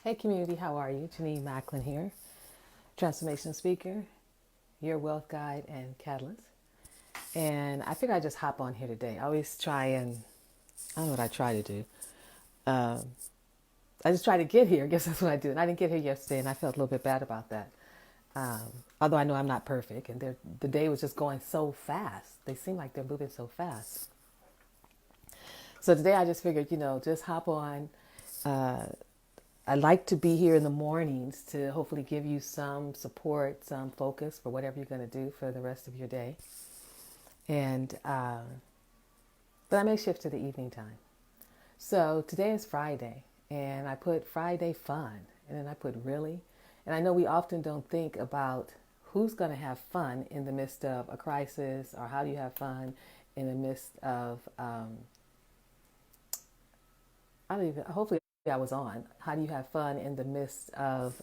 Hey community, how are you? Jenenne Macklin here, transformation speaker, your wealth guide and catalyst. And I figured I'd just hop on here today. I always try and, I don't know what I try to do. Um, I just try to get here. I guess that's what I do. And I didn't get here yesterday and I felt a little bit bad about that. Um, Although I know I'm not perfect and the day was just going so fast. They seem like they're moving so fast. So today I just figured, just hop on. Uh, I like to be here in the mornings to hopefully give you some support, some focus for whatever you're going to do for the rest of your day. And but I may shift to the evening time. So today is Friday, and I put Friday fun, and then I put really. And I know we often don't think about who's going to have fun in the midst of a crisis, or how do you have fun in the midst of I don't even. Hopefully, I was on. How do you have fun in the midst of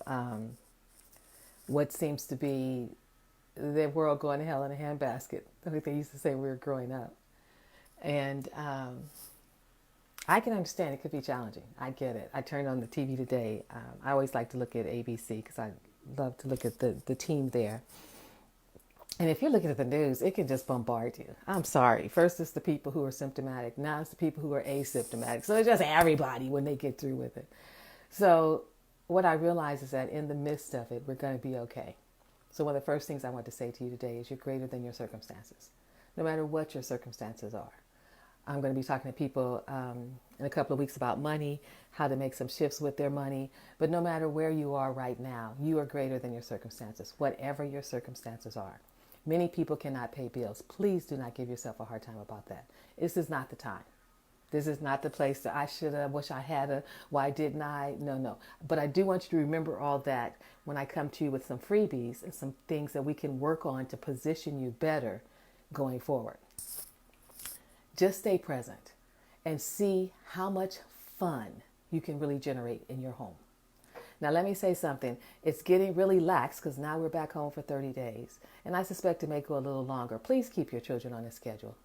what seems to be the world going to hell in a handbasket? I think they used to say when we were growing up. And I can understand it could be challenging. I get it. I turned on the TV today. I always like to look at ABC because I love to look at the team there. And if you're looking at the news, it can just bombard you. I'm sorry. First, it's the people who are symptomatic. Now it's the people who are asymptomatic. So it's just everybody when they get through with it. So what I realize is that in the midst of it, we're going to be okay. So one of the first things I want to say to you today is you're greater than your circumstances, no matter what your circumstances are. I'm going to be talking to people in a couple of weeks about money, how to make some shifts with their money. But no matter where you are right now, you are greater than your circumstances, whatever your circumstances are. Many people cannot pay bills. Please do not give yourself a hard time about that. This is not the time. This is not the place that I should have, wish I had a, why didn't I? No. But I do want you to remember all that when I come to you with some freebies and some things that we can work on to position you better going forward. Just stay present and see how much fun you can really generate in your home. Now, let me say something. It's getting really lax because now we're back home for 30 days. And I suspect it may go a little longer. Please keep your children on a schedule.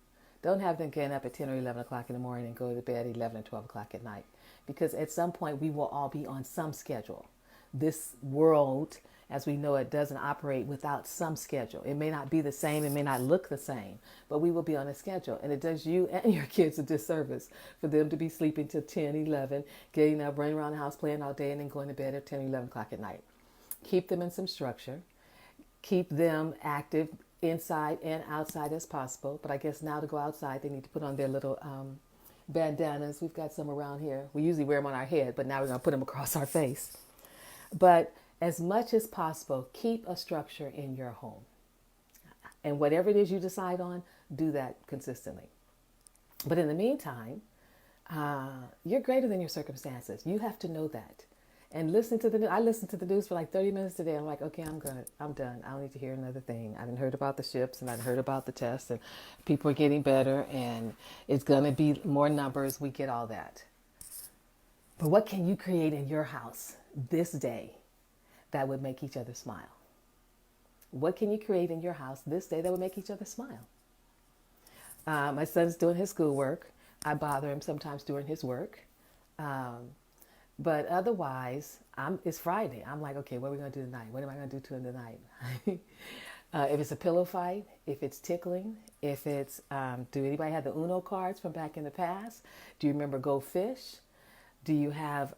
Don't have them getting up at 10 or 11 o'clock in the morning and go to bed at 11 or 12 o'clock at night. Because at some point, we will all be on some schedule. This world, as we know it, doesn't operate without some schedule. It may not be the same. It may not look the same. But we will be on a schedule. And it does you and your kids a disservice for them to be sleeping till 10, 11, getting up, running around the house, playing all day, and then going to bed at 10 or 11 o'clock at night. Keep them in some structure. Keep them active inside and outside as possible. But I guess now to go outside, they need to put on their little bandanas. We've got some around here. We usually wear them on our head, but now we're going to put them across our face. But as much as possible, keep a structure in your home. And whatever it is you decide on, do that consistently. But in the meantime, you're greater than your circumstances. You have to know that. And listen to the news. I listened to the news for like 30 minutes today. I'm like, okay, I'm good. I'm done. I don't need to hear another thing. I didn't heard about the ships and I heard about the tests and people are getting better and it's going to be more numbers. We get all that. But what can you create in your house this day that would make each other smile? What can you create in your house this day that would make each other smile? My son's doing his schoolwork. I bother him sometimes during his work. But otherwise, it's Friday. I'm like, okay, what are we going to do tonight? What am I going to do to him tonight? If it's a pillow fight, if it's tickling, if it's, do anybody have the Uno cards from back in the past? Do you remember Go Fish? Do you have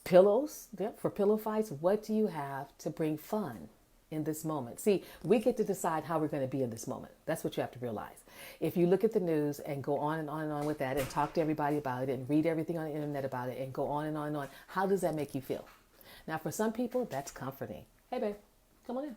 pillows for pillow fights? What do you have to bring fun in this moment? See, we get to decide how we're going to be in this moment. That's what you have to realize. If you look at the news and go on and on and on with that and talk to everybody about it and read everything on the internet about it and go on and on, how does that make you feel? Now, for some people, that's comforting. Hey, babe, come on in.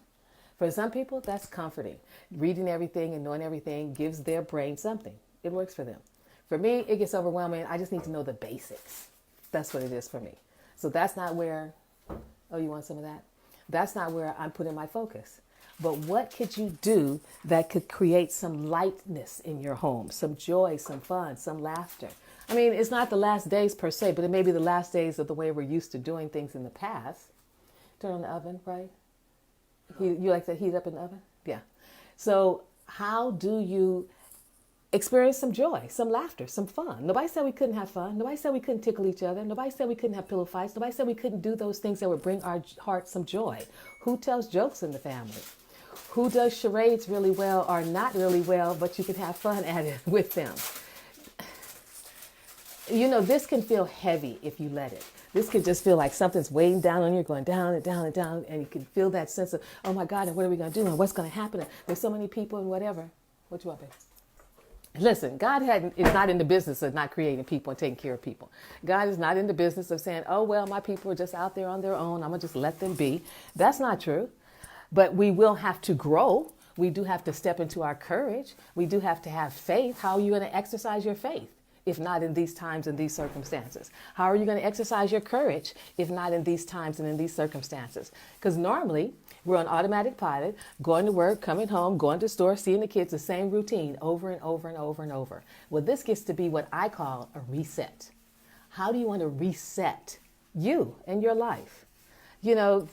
For some people, that's comforting. Reading everything and knowing everything gives their brain something. It works for them. For me, it gets overwhelming. I just need to know the basics. That's what it is for me. So that's not where, oh, you want some of that? That's not where I'm putting my focus. But what could you do that could create some lightness in your home, some joy, some fun, some laughter? I mean, it's not the last days per se, but it may be the last days of the way we're used to doing things in the past. Turn on the oven, right? You like to heat up in the oven? Yeah. So how do you experience some joy, some laughter, some fun. Nobody said we couldn't have fun. Nobody said we couldn't tickle each other. Nobody said we couldn't have pillow fights. Nobody said we couldn't do those things that would bring our heart some joy. Who tells jokes in the family? Who does charades really well or not really well, but you can have fun at it with them? You know, this can feel heavy if you let it. This can just feel like something's weighing down on you, going down and down and down, and you can feel that sense of, oh my God, and what are we going to do, and what's going to happen? And there's so many people and whatever. What you want, babe? Listen, God is not in the business of not creating people and taking care of people. God is not in the business of saying, oh, well, my people are just out there on their own. I'm going to just let them be. That's not true. But we will have to grow. We do have to step into our courage. We do have to have faith. How are you going to exercise your faith if not in these times and these circumstances? How are you going to exercise your courage if not in these times and in these circumstances? Because normally we're on automatic pilot, going to work, coming home, going to the store, seeing the kids, the same routine over and over and over and over. Well, this gets to be what I call a reset. How do you want to reset you and your life? You know,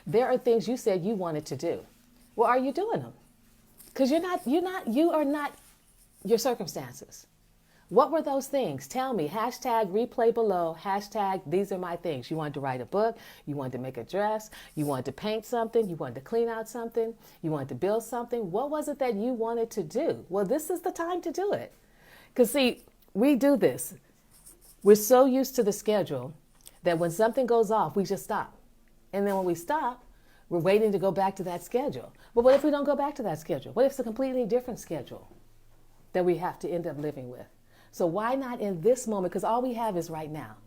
there are things you said you wanted to do. Well, are you doing them? Because you are not your circumstances. What were those things? Tell me. Hashtag replay below. Hashtag these are my things. You wanted to write a book. You wanted to make a dress. You wanted to paint something. You wanted to clean out something. You wanted to build something. What was it that you wanted to do? Well, this is the time to do it. Because see, we do this. We're so used to the schedule that when something goes off, we just stop. And then when we stop, we're waiting to go back to that schedule. But what if we don't go back to that schedule? What if it's a completely different schedule that we have to end up living with? So why not in this moment? Because all we have is right now.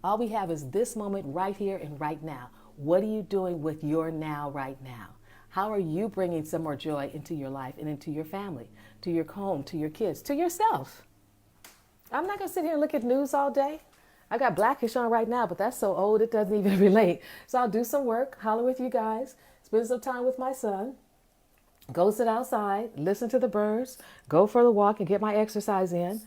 All we have is this moment right here and right now. What are you doing with your now right now? How are you bringing some more joy into your life and into your family, to your home, to your kids, to yourself? I'm not going to sit here and look at news all day. I got Blackish on right now, but that's so old it doesn't even relate. So I'll do some work, holler with you guys, spend some time with my son, go sit outside, listen to the birds, go for the walk and get my exercise in.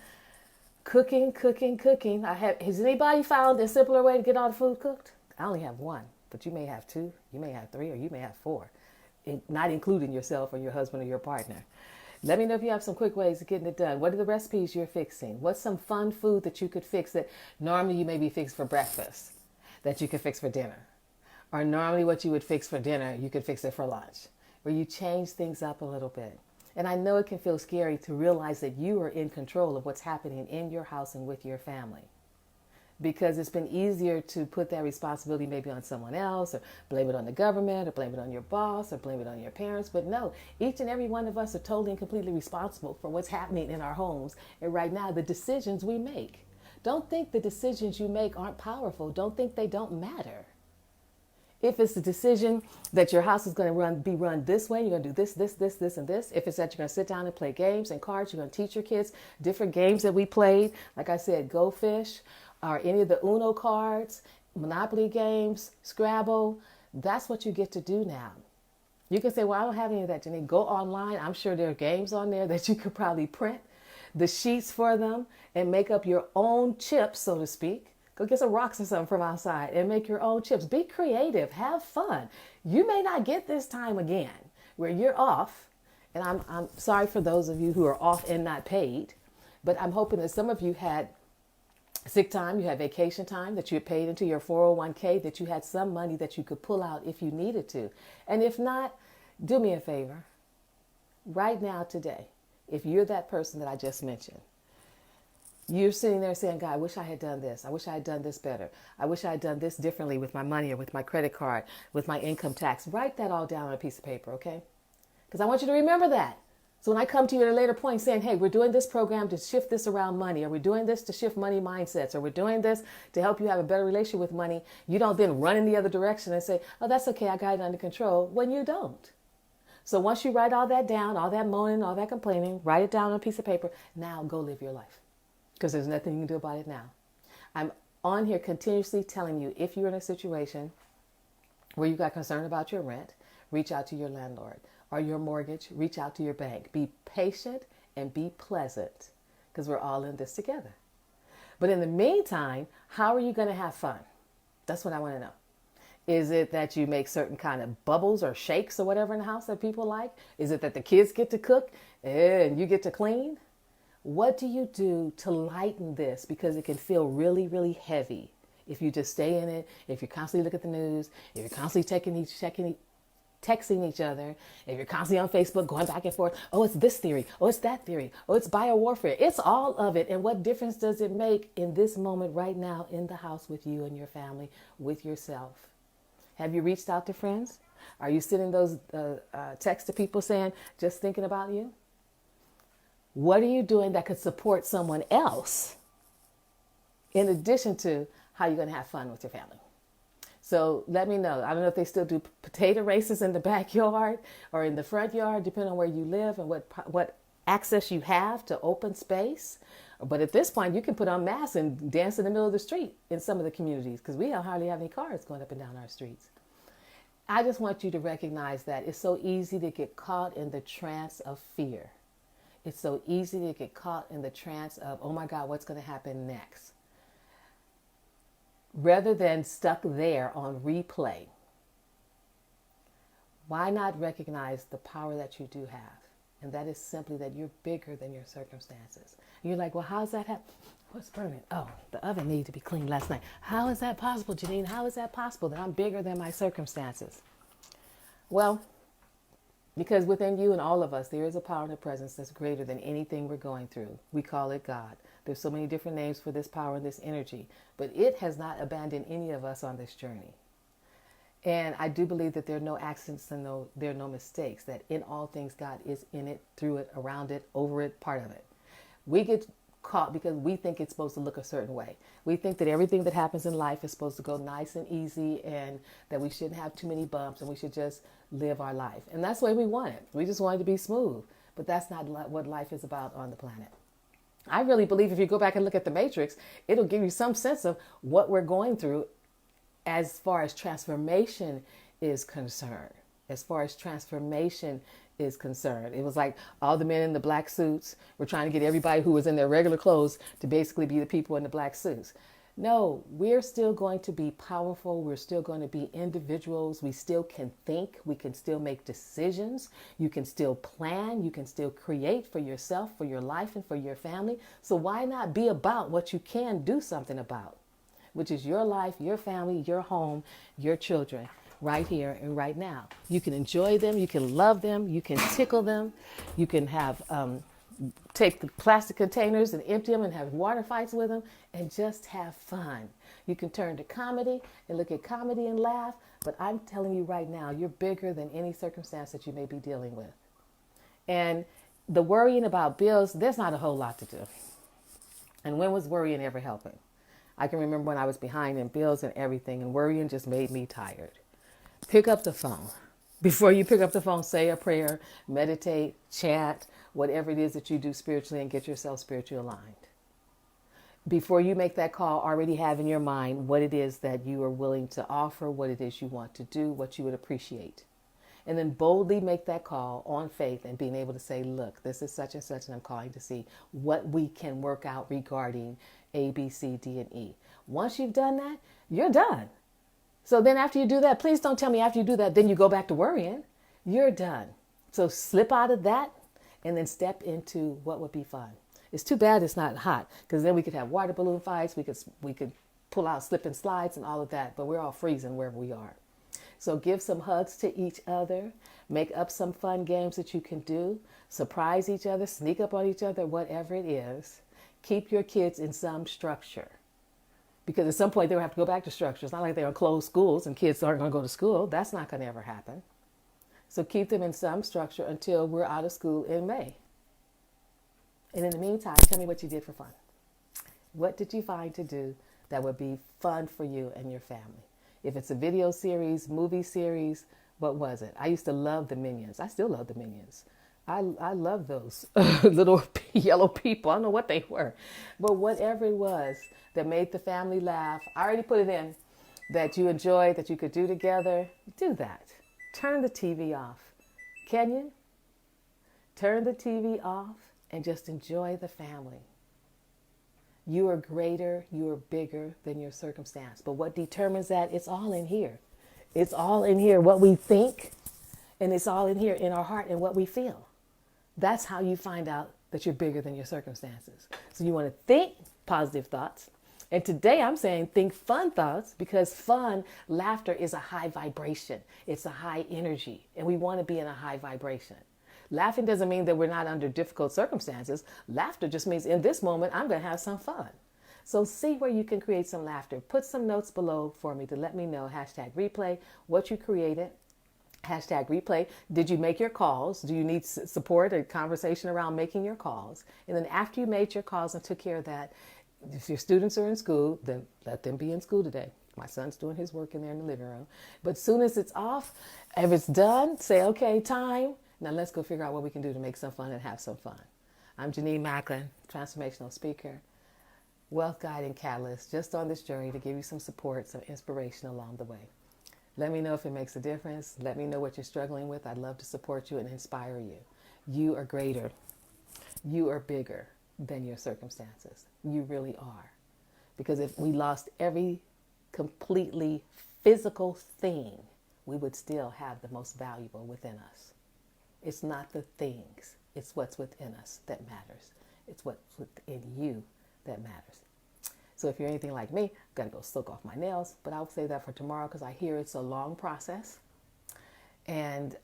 Cooking. Has anybody found a simpler way to get all the food cooked? I only have one, but you may have two, you may have three, or you may have four, not including yourself or your husband or your partner. Let me know if you have some quick ways of getting it done. What are the recipes you're fixing? What's some fun food that you could fix that normally you may be fixed for breakfast that you could fix for dinner? Or normally what you would fix for dinner, you could fix it for lunch, where you change things up a little bit. And I know it can feel scary to realize that you are in control of what's happening in your house and with your family. Because it's been easier to put that responsibility maybe on someone else, or blame it on the government, or blame it on your boss, or blame it on your parents. But no, each and every one of us are totally and completely responsible for what's happening in our homes. And right now, the decisions we make. Don't think the decisions you make aren't powerful. Don't think they don't matter. If it's the decision that your house is going to be run this way, you're going to do this, and this. If it's that you're going to sit down and play games and cards, you're going to teach your kids different games that we played. Like I said, Go Fish, or any of the Uno cards, Monopoly games, Scrabble. That's what you get to do now. You can say, well, I don't have any of that, Jenenne. Go online. I'm sure there are games on there that you could probably print the sheets for them and make up your own chips, so to speak. Go get some rocks or something from outside and make your own chips. Be creative. Have fun. You may not get this time again where you're off. And I'm sorry for those of you who are off and not paid. But I'm hoping that some of you had sick time, you had vacation time, that you had paid into your 401k, that you had some money that you could pull out if you needed to. And if not, do me a favor. Right now, today, if you're that person that I just mentioned, you're sitting there saying, God, I wish I had done this. I wish I had done this better. I wish I had done this differently with my money or with my credit card, with my income tax. Write that all down on a piece of paper, okay? Because I want you to remember that. So when I come to you at a later point saying, hey, we're doing this program to shift this around money, or we're doing this to shift money mindsets, or we're doing this to help you have a better relationship with money, you don't then run in the other direction and say, oh, that's okay, I got it under control, when you don't. So once you write all that down, all that moaning, all that complaining, write it down on a piece of paper, now go live your life. Because there's nothing you can do about it now. I'm on here continuously telling you, if you're in a situation where you got concern about your rent, reach out to your landlord. Or your mortgage, reach out to your bank. Be patient and be pleasant, because we're all in this together. But in the meantime, how are you going to have fun? That's what I want to know. Is it that you make certain kind of bubbles or shakes or whatever in the house that people like? Is it that the kids get to cook and you get to clean? What do you do to lighten this? Because it can feel really, really heavy if you just stay in it, if you're constantly looking at the news, if you're constantly texting each other, if you're constantly on Facebook going back and forth. Oh, it's this theory. Oh, it's that theory. Oh, it's biowarfare. It's all of it. And what difference does it make in this moment right now in the house with you and your family, with yourself? Have you reached out to friends? Are you sending those texts to people saying, just thinking about you? What are you doing that could support someone else in addition to how you're going to have fun with your family? So let me know. I don't know if they still do potato races in the backyard or in the front yard, depending on where you live and what access you have to open space. But at this point, you can put on masks and dance in the middle of the street in some of the communities because we hardly have any cars going up and down our streets. I just want you to recognize that it's so easy to get caught in the trance of fear. It's so easy to get caught in the trance of, oh my God, what's going to happen next? Rather than stuck there on replay, why not recognize the power that you do have? And that is simply that you're bigger than your circumstances. And you're like, well, how's that happen? What's burning? Oh, the oven needed to be cleaned last night. How is that possible, Jenenne? How is that possible that I'm bigger than my circumstances? Well, because within you and all of us, there is a power and a presence that's greater than anything we're going through. We call it God. There's so many different names for this power and this energy, but it has not abandoned any of us on this journey. And I do believe that there are no accidents and there are no mistakes, that in all things, God is in it, through it, around it, over it, part of it. We get caught because we think it's supposed to look a certain way. We think that everything that happens in life is supposed to go nice and easy and that we shouldn't have too many bumps and we should just live our life. And that's the way we want it. We just want it to be smooth. But that's not what life is about on the planet. I really believe if you go back and look at the Matrix, it'll give you some sense of what we're going through as far as transformation is concerned. As far as transformation is concerned. It was like all the men in the black suits were trying to get everybody who was in their regular clothes to basically be the people in the black suits. No, we're still going to be powerful. We're still going to be individuals. We still can think. We can still make decisions. You can still plan. You can still create for yourself, for your life, and for your family. So why not be about what you can do something about, which is your life, your family, your home, your children, right here and right now. You can enjoy them. You can love them. You can tickle them. You can have take the plastic containers and empty them and have water fights with them and just have fun. You can turn to comedy and look at comedy and laugh. But I'm telling you right now, you're bigger than any circumstance that you may be dealing with. And the worrying about bills, there's not a whole lot to do. And when was worrying ever helping? I can remember when I was behind in bills and everything, and worrying just made me tired. Pick up the phone. Before you pick up the phone, say a prayer, meditate, chat, whatever it is that you do spiritually, and get yourself spiritually aligned. Before you make that call, already have in your mind what it is that you are willing to offer, what it is you want to do, what you would appreciate. And then boldly make that call on faith and being able to say, look, this is such and such, and I'm calling to see what we can work out regarding A, B, C, D, and E. Once you've done that, you're done. So then after you do that, please don't tell me after you do that, then you go back to worrying. You're done. So slip out of that and then step into what would be fun. It's too bad it's not hot, because then we could have water balloon fights. We could pull out slip and slides and all of that, but we're all freezing wherever we are. So give some hugs to each other. Make up some fun games that you can do. Surprise each other, sneak up on each other, whatever it is. Keep your kids in some structure. Because at some point they'll have to go back to structure. It's not like they're going to close schools and kids aren't going to go to school. That's not going to ever happen. So keep them in some structure until we're out of school in May. And in the meantime, tell me what you did for fun. What did you find to do that would be fun for you and your family? If it's a video series, movie series, what was it? I used to love the Minions. I still love the Minions. I love those little yellow people. I don't know what they were. But whatever it was that made the family laugh, I already put it in, that you enjoyed, that you could do together, do that. Turn the TV off. Can you? Turn the TV off and just enjoy the family. You are greater, you are bigger than your circumstance. But what determines that? It's all in here. It's all in here, what we think, and it's all in here in our heart and what we feel. That's how you find out that you're bigger than your circumstances. So you want to think positive thoughts. And today I'm saying think fun thoughts, because fun, laughter is a high vibration. It's a high energy, and we want to be in a high vibration. Laughing doesn't mean that we're not under difficult circumstances. Laughter just means in this moment, I'm going to have some fun. So see where you can create some laughter. Put some notes below for me to let me know, hashtag replay, what you created. Hashtag replay. Did you make your calls? Do you need support or conversation around making your calls? And then after you made your calls and took care of that, if your students are in school, then let them be in school today. My son's doing his work in there in the living room. But as soon as it's off, if it's done, say, okay, time. Now let's go figure out what we can do to make some fun and have some fun. I'm Jenenne Macklin, transformational speaker, wealth guide and catalyst, just on this journey to give you some support, some inspiration along the way. Let me know if it makes a difference. Let me know what you're struggling with. I'd love to support you and inspire you. You are greater. You are bigger than your circumstances. You really are. Because if we lost every completely physical thing, we would still have the most valuable within us. It's not the things. It's what's within us that matters. It's what's within you that matters. So if you're anything like me, I've got to go soak off my nails, but I'll save that for tomorrow because I hear it's a long process. And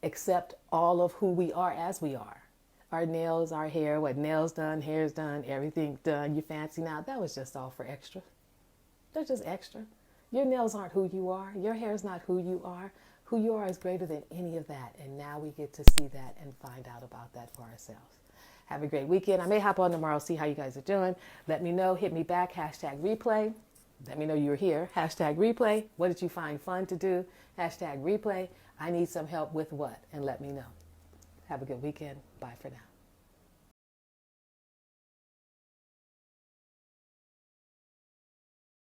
accept all of who we are as we are. Our nails, our hair, what nails done, hair's done, everything done, you fancy now, that was just all for extra. They're just extra. Your nails aren't who you are. Your hair's not who you are. Who you are is greater than any of that. And now we get to see that and find out about that for ourselves. Have a great weekend. I may hop on tomorrow, see how you guys are doing. Let me know. Hit me back. Hashtag replay. Let me know you were here. Hashtag replay. What did you find fun to do? Hashtag replay. I need some help with what? And let me know. Have a good weekend. Bye for now.